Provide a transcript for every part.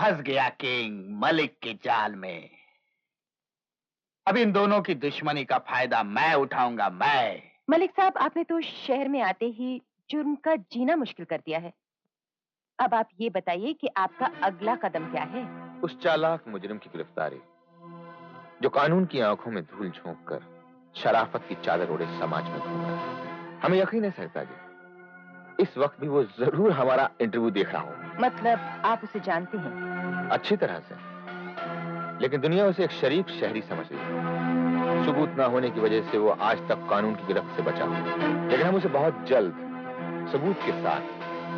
फंस गया किंग मलिक के जाल में। अब इन दोनों की दुश्मनी का फायदा मैं उठाऊंगा, मैं। मलिक साहब, आपने तो शहर में आते ही जुर्म का जीना मुश्किल कर दिया है। अब आप ये बताइए कि आपका अगला कदम क्या है? उस चालाक मुजरिम की गिरफ्तारी, जो कानून की आंखों में धूल झोंक कर शराफत की चादर ओढ़े समाज में घूम रहा है। हमें यकीन है सहता जी, इस वक्त भी वो जरूर हमारा इंटरव्यू देख रहा हो। मतलब आप उसे जानते हैं? अच्छी तरह से, लेकिन दुनिया उसे एक शरीफ शहरी समझ रही है। सबूत ना होने की वजह से वो आज तक कानून की गिरफ्त से बचा हुआ, लेकिन हम उसे बहुत जल्द सबूत के साथ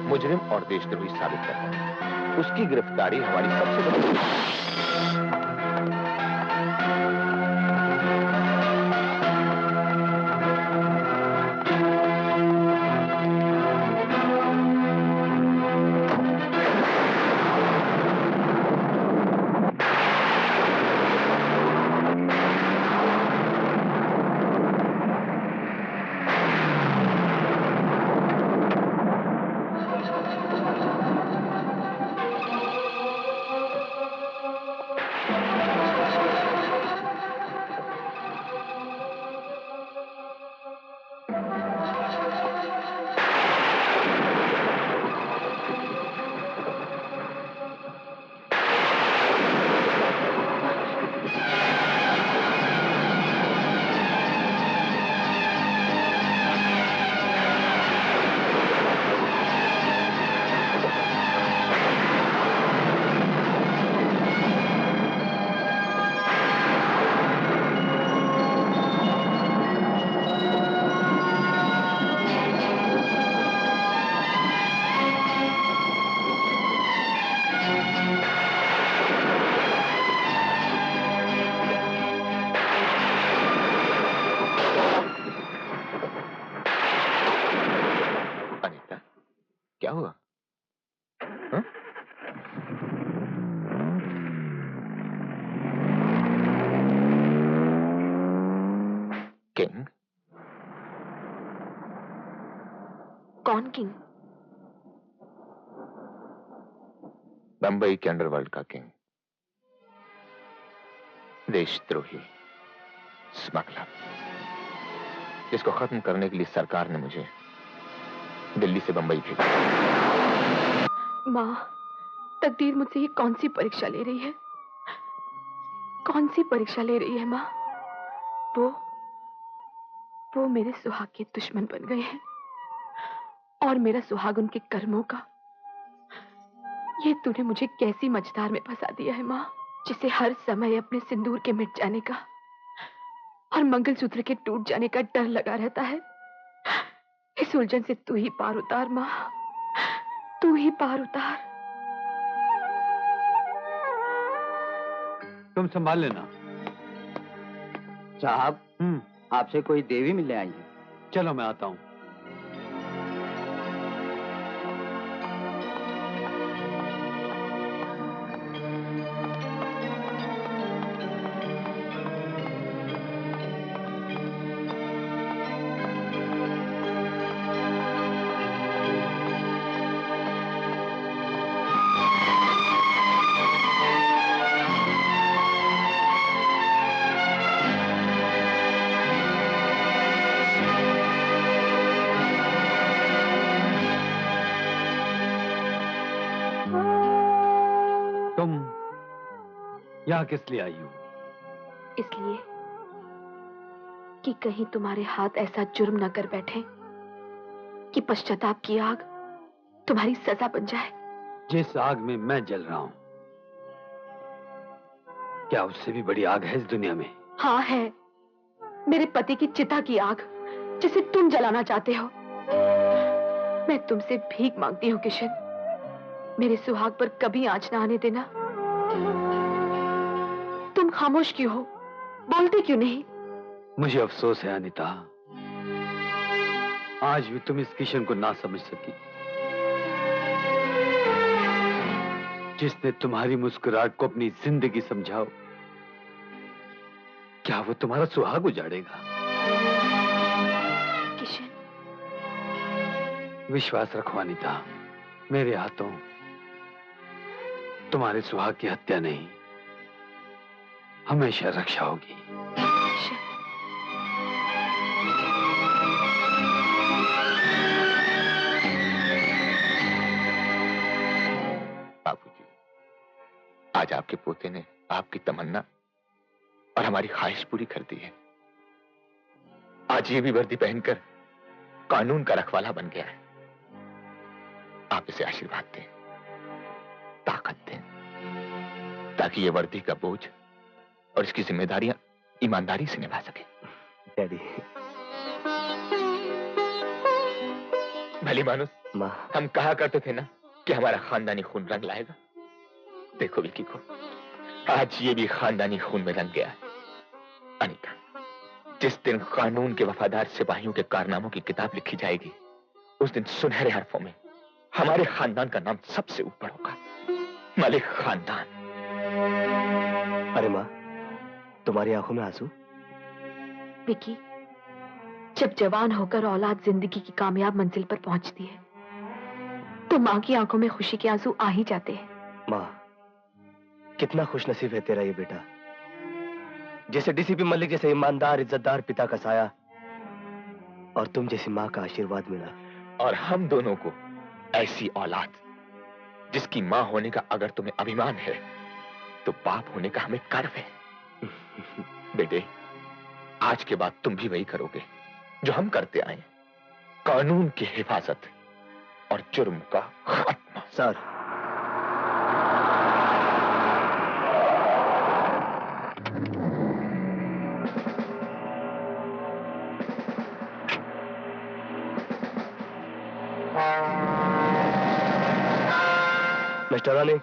मुजरिम और देशद्रोही साबित कर पाएंगे। उसकी गिरफ्तारी हमारी सबसे बड़ी। क्या हुआ? हा? किंग? कौन किंग? बंबई के अंडरवर्ल्ड का किंग, देशद्रोही, स्मगलर, जिसको खत्म करने के लिए सरकार ने मुझे दिल्ली से बंबई भेजा। माँ, तकदीर मुझसे ये कौन सी परीक्षा ले रही है? कौन सी परीक्षा ले रही है माँ? वो मेरे सुहाग के दुश्मन बन गए हैं और मेरा सुहाग उनके कर्मों का। ये तूने मुझे कैसी मझधार में फंसा दिया है माँ, जिसे हर समय अपने सिंदूर के मिट जाने का और मंगलसूत्र के टूट जाने का डर लगा रहता है। इस उलझन से तू ही पार उतार माँ, तू ही पार उतार। तुम संभाल लेना। साहब, आपसे कोई देवी मिलने आई है। चलो मैं आता हूं। यहाँ किस लिए आई हो? इसलिए कि कहीं तुम्हारे हाथ ऐसा जुर्म न कर बैठे कि पश्चाताप की आग तुम्हारी सजा बन जाए। जिस आग में मैं जल रहा हूं, क्या उससे भी बड़ी आग है इस दुनिया में? हाँ है, मेरे पति की चिता की आग, जिसे तुम जलाना चाहते हो। मैं तुमसे भीख मांगती हूँ किशन, मेरे सुहाग पर कभी आंच ना आने देना। तुम खामोश क्यों हो? बोलते क्यों नहीं? मुझे अफसोस है अनीता, आज भी तुम इस किशन को ना समझ सकी, जिसने तुम्हारी मुस्कुराहट को अपनी जिंदगी समझाओ। क्या वो तुम्हारा सुहाग उजाड़ेगा? किशन, विश्वास रखो अनीता, मेरे हाथों तुम्हारे सुहाग की हत्या नहीं, हमेशा रक्षा होगी। बाबूजी, आज आपके पोते ने आपकी तमन्ना और हमारी ख्वाहिश पूरी कर दी है। आज ये भी वर्दी पहनकर कानून का रखवाला बन गया है। आप इसे आशीर्वाद दें, ताकत दें, ताकि ये वर्दी का बोझ और इसकी जिम्मेदारियां ईमानदारी से निभा सके। डैडी। भली मानुस, माँ। हम कहा करते थे ना कि हमारा खानदानी खून रंग लाएगा। देखो विकी को, आज ये भी खानदानी खून में रंग गया है। अनीता, जिस दिन कानून के वफादार सिपाहियों के कारनामों की किताब लिखी जाएगी, उस दिन सुनहरे हरफों में हमारे खानदान का नाम सबसे ऊपर होगा, मलिक खानदान। अरे माँ, तुम्हारी आंखों में आंसू? विकी, जब जवान होकर औलाद जिंदगी की कामयाब मंजिल पर पहुंचती है, तो माँ की आंखों में खुशी के आंसू आ ही जाते हैं। माँ, कितना खुशनसीब है तेरा ये बेटा, जैसे डीसीपी मलिक जैसे ईमानदार इज्जतदार पिता का साया और तुम जैसी माँ का आशीर्वाद मिला। और हम दोनों को ऐसी औलाद जिसकी माँ होने का अगर तुम्हें अभिमान है, तो बाप होने का हमें गर्व है। बेटे, आज के बाद तुम भी वही करोगे जो हम करते आए, कानून की हिफाजत और जुर्म का खात्मा। सर, मिस्टर रानी,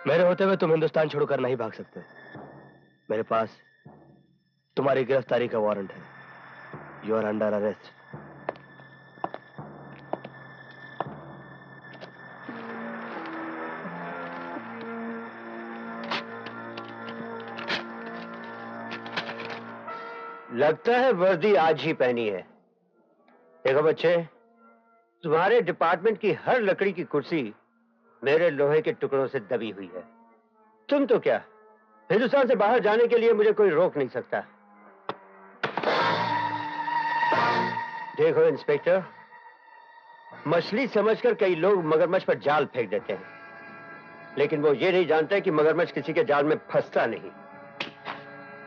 मेरे होते हुए तुम हिंदुस्तान छोड़कर नहीं भाग सकते। मेरे पास तुम्हारी गिरफ्तारी का वारंट है। You are under arrest. लगता है वर्दी आज ही पहनी है। देखो बच्चे, तुम्हारे डिपार्टमेंट की हर लकड़ी की कुर्सी मेरे लोहे के टुकड़ों से दबी हुई है। तुम तो क्या, हिंदुस्तान से बाहर जाने के लिए मुझे कोई रोक नहीं सकता। देखो इंस्पेक्टर, मछली समझकर कई लोग मगरमच्छ पर जाल फेंक देते हैं, लेकिन वो ये नहीं जानते कि मगरमच्छ किसी के जाल में फंसता नहीं।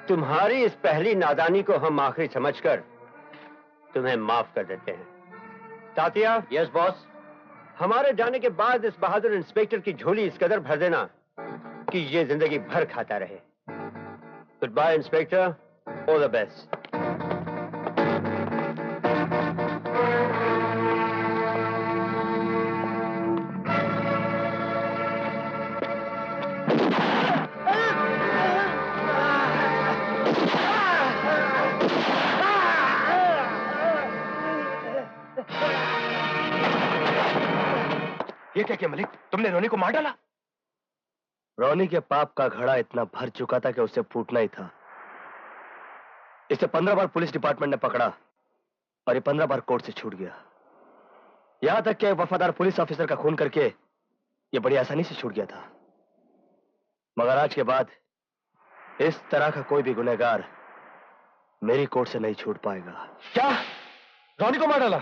तुम्हारी इस पहली नादानी को हम आखिरी समझकर तुम्हें माफ कर देते हैं। तातिया। Yes boss. हमारे जाने के बाद इस बहादुर इंस्पेक्टर की झोली इस कदर भर देना कि ये जिंदगी भर खाता रहे। Good bye inspector, all the best. ये क्या किया मलिक? तुमने रोनी को मार डाला? रोनी के पाप का घड़ा इतना भर चुका था कि उसे फूटना ही था। इसे 15 बार पुलिस डिपार्टमेंट ने पकड़ा और ये 15 बार कोर्ट से छूट गया। यहां तक कि एक वफादार पुलिस ऑफिसर का खून करके ये बड़ी आसानी से छूट गया था। मगर आज के बाद इस तरह का कोई भी गुनहगार मेरी कोर्ट से नहीं छूट पाएगा। क्या? रोनी को मार डाला?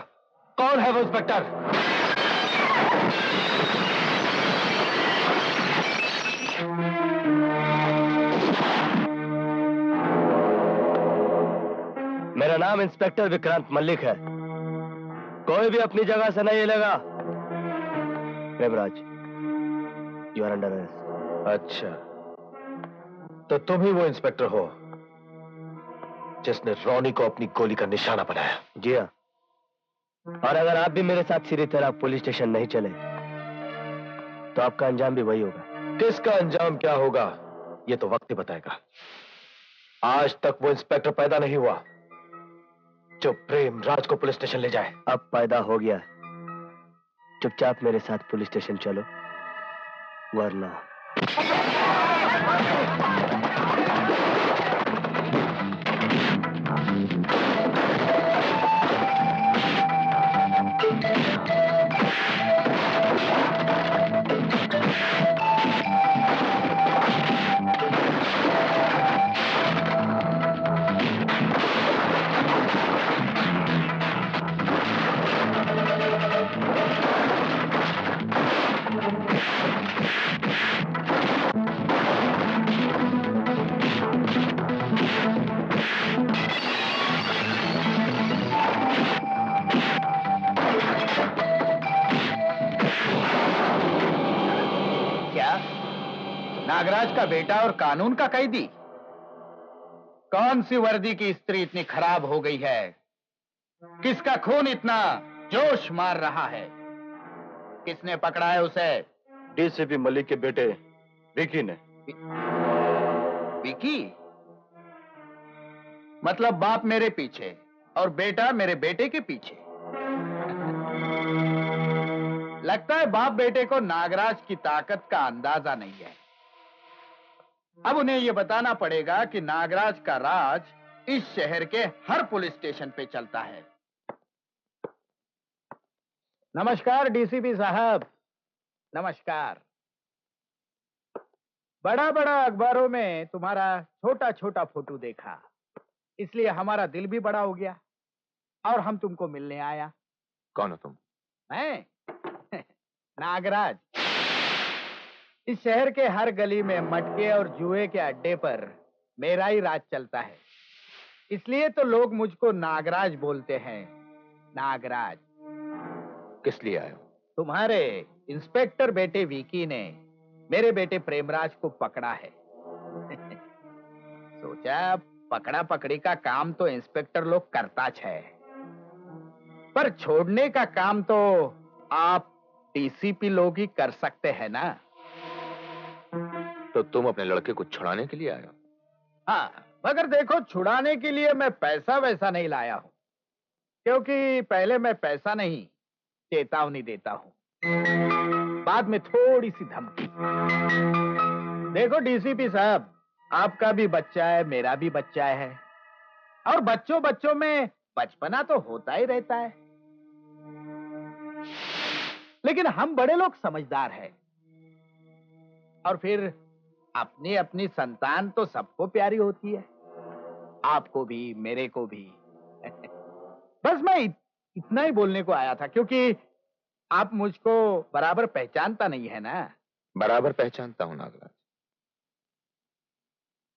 कौन है वो इंस्पेक्टर? मेरा नाम इंस्पेक्टर विक्रांत मल्लिक है। कोई भी अपनी जगह से नहीं हिलेगा। Premraj, you are under arrest. अच्छा, तो तुम ही वो इंस्पेक्टर हो जिसने रोनी को अपनी गोली का निशाना बनाया? जी हाँ। और अगर आप भी मेरे साथ सीधी तरह पुलिस स्टेशन नहीं चले तो आपका अंजाम भी वही होगा। किसका अंजाम क्या होगा ये तो वक्त ही बताएगा। आज तक वो इंस्पेक्टर पैदा नहीं हुआ जो प्रेम राज को पुलिस स्टेशन ले जाए। अब पैदा हो गया। चुपचाप मेरे साथ पुलिस स्टेशन चलो, वरना नागराज का बेटा और कानून का कैदी? कौन सी वर्दी की स्त्री इतनी खराब हो गई है? किसका खून इतना जोश मार रहा है? किसने पकड़ा है उसे? डीसीपी मलिक के बेटे विकी ने। विकी? मतलब बाप मेरे पीछे और बेटा मेरे बेटे के पीछे। लगता है बाप बेटे को नागराज की ताकत का अंदाजा नहीं है। अब उन्हें यह बताना पड़ेगा कि नागराज का राज इस शहर के हर पुलिस स्टेशन पे चलता है। नमस्कार डीसीपी साहब, नमस्कार। बड़ा बड़ा अखबारों में तुम्हारा छोटा छोटा फोटो देखा, इसलिए हमारा दिल भी बड़ा हो गया और हम तुमको मिलने आया। कौन हो तुम? मैं नागराज। इस शहर के हर गली में मटके और जुए के अड्डे पर मेरा ही राज चलता है, इसलिए तो लोग मुझको नागराज बोलते हैं। नागराज। किस लिए आए हो? तुम्हारे इंस्पेक्टर बेटे विकी ने मेरे बेटे प्रेमराज को पकड़ा है। सोचा पकड़ा पकड़ी का काम तो इंस्पेक्टर लोग करता है, पर छोड़ने का काम तो आप डीसीपी लोग ही कर सकते हैं ना। तो तुम अपने लड़के को छुड़ाने के लिए आए हो? हाँ, मगर देखो छुड़ाने के लिए मैं पैसा वैसा नहीं लाया हूं, क्योंकि पहले मैं पैसा नहीं चेतावनी देता हूं, बाद में थोड़ी सी धमकी। देखो डीसीपी साहब, आपका भी बच्चा है, मेरा भी बच्चा है, और बच्चों बच्चों में बचपना तो होता ही रहता है, लेकिन हम बड़े लोग समझदार हैं, और फिर अपनी अपनी संतान तो सबको प्यारी होती है, आपको भी मेरे को भी। बस मैं इतना ही बोलने को आया था, क्योंकि आप मुझको बराबर पहचानता नहीं है ना। बराबर पहचानता हूं नागराज।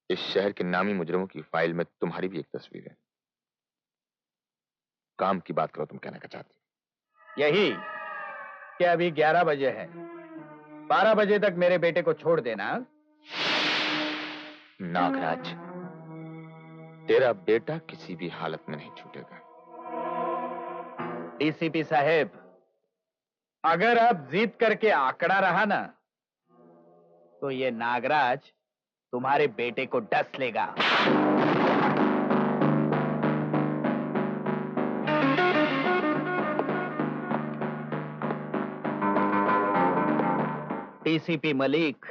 इस शहर के नामी मुजरिमों की फाइल में तुम्हारी भी एक तस्वीर है। काम की बात करो, तुम कहना क्या चाहती हो? यही कि अभी 11 बजे है, 12 बजे तक मेरे बेटे को छोड़ देना। नागराज, तेरा बेटा किसी भी हालत में नहीं छूटेगा। डीसीपी साहब, अगर आप जीत करके आंकड़ा रहा ना, तो ये नागराज तुम्हारे बेटे को डस लेगा। डीसीपी मलिक,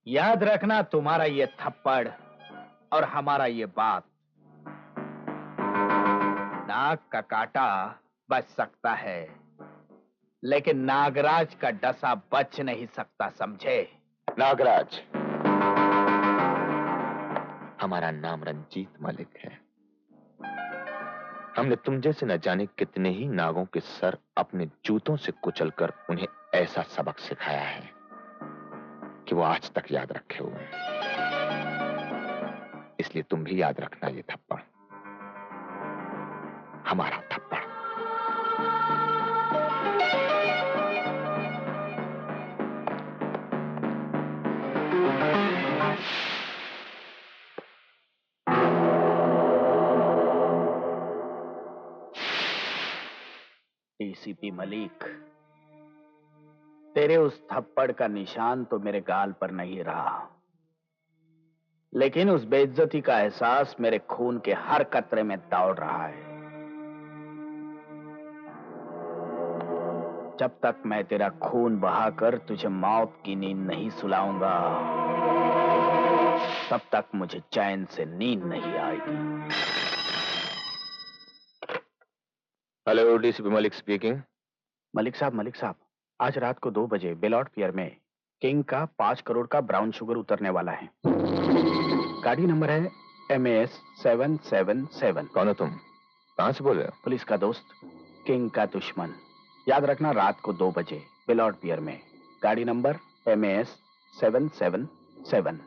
याद रखना, तुम्हारा ये थप्पड़ और हमारा ये बात, नाक का कांटा बच सकता है, लेकिन नागराज का डसा बच नहीं सकता, समझे? नागराज, हमारा नाम रंजीत मलिक है। हमने तुम जैसे न जाने कितने ही नागों के सर अपने जूतों से कुचलकर उन्हें ऐसा सबक सिखाया है कि वो आज तक याद रखे हुए हैं। इसलिए तुम भी याद रखना, ये थप्पड़ हमारा थप्पड़। डीसीपी मलिक, तेरे उस थप्पड़ का निशान तो मेरे गाल पर नहीं रहा, लेकिन उस बेइज्जती का एहसास मेरे खून के हर कतरे में दौड़ रहा है। जब तक मैं तेरा खून बहाकर तुझे मौत की नींद नहीं सुलाऊंगा, तब तक मुझे चैन से नींद नहीं आएगी। Hello, DCP Malik speaking. Malik साहब, आज रात को 2 बजे बेलॉट पियर में किंग का 5 करोड़ का ब्राउन शुगर उतरने वाला है। गाड़ी नंबर है MAS 777। कौन हो तुम? कहां से बोल रहे हो? पुलिस का दोस्त, किंग का दुश्मन। याद रखना, रात को 2 बजे बेलॉट पियर में, गाड़ी नंबर MAS 777।